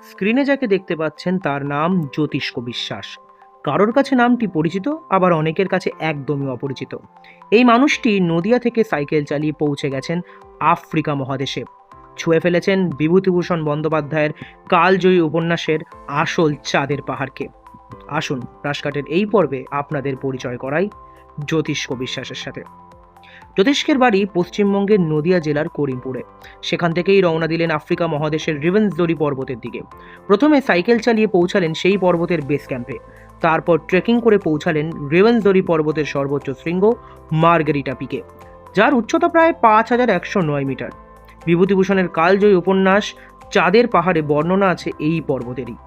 স্ক্রিনে যাকে দেখতে পাচ্ছেন তার নাম জ্যোতিষ্ক বিশ্বাস। কারোর কাছে নামটি পরিচিত, আবার অনেকের কাছে একদমই অপরিচিত। এই মানুষটি নদিয়া থেকে সাইকেল চালিয়ে পৌঁছে গেছেন আফ্রিকা মহাদেশে। ছুঁয়ে ফেলেছেন বিভূতিভূষণ বন্দ্যোপাধ্যায়ের কালজয়ী উপন্যাসের আসল চাঁদের পাহাড়কে। আসুন রাশকাটের এই পর্বে আপনাদের পরিচয় করাই জ্যোতিষ্ক বিশ্বাসের সাথে। জ্যোতিষ্কের বাড়ি পশ্চিমবঙ্গের নদিয়া জেলার করিমপুরে। সেখান থেকেই রওনা দিলেন আফ্রিকা মহাদেশের রিভেন্সডোরি পর্বতের দিকে। প্রথমে সাইকেল চালিয়ে পৌঁছালেন সেই পর্বতের বেস ক্যাম্পে। তারপর ট্রেকিং করে পৌঁছালেন রিভেন্সডোরি পর্বতের সর্বোচ্চ শৃঙ্গ মার্গারিটা পিকে, যার উচ্চতা প্রায় 5109 মিটার। বিভূতিভূষণের কালজয়ী উপন্যাস চাঁদের পাহাড়ে বর্ণনা আছে এই পর্বতেরই,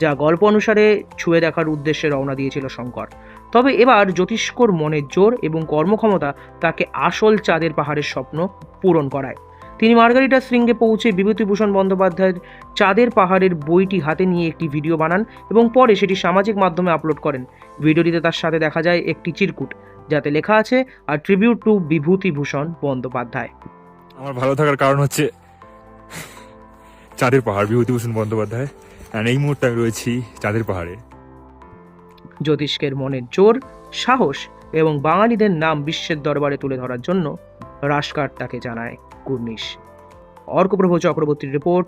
যা গল্প অনুসারে ছুঁয়ে দেখার উদ্দেশ্যে রওনা দিয়েছিল শঙ্কর। তবে এবার জ্যোতিষ্কর মনের জোর এবং কর্মক্ষমতা তাকে আসল চাঁদের পাহাড়ের স্বপ্ন পূরণ করায়। তিনি মার্গারিটা শৃঙ্গে পৌঁছে বিভূতিভূষণ বন্দ্যোপাধ্যায়ের চাঁদের পাহাড়ের বইটি হাতে নিয়ে একটি ভিডিও বানান এবং পরে সেটি সামাজিক মাধ্যমে আপলোড করেন। ভিডিওটিতে তার সাথে দেখা যায় একটি চিরকুট, যাতে লেখা আছে আর ট্রিবিউট টু বিভূতিভূষণ বন্দ্যোপাধ্যায়। আমার ভালো থাকার কারণ হচ্ছে চাঁদের পাহাড়, বিভূতিভূষণ বন্দ্যোপাধ্যায়। আর এই মুহূর্তে আমি রয়েছি চাঁদের পাহাড়ে। জ্যোতিষ্কের মনের জোর, সাহস এবং বাঙালিদের নাম বিশ্বের দরবারে তুলে ধরার জন্য রাশকাট তাকে জানায় কুর্নিশ। অর্কপ্রভ চক্রবর্তীর রিপোর্ট,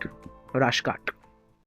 রাশকাট।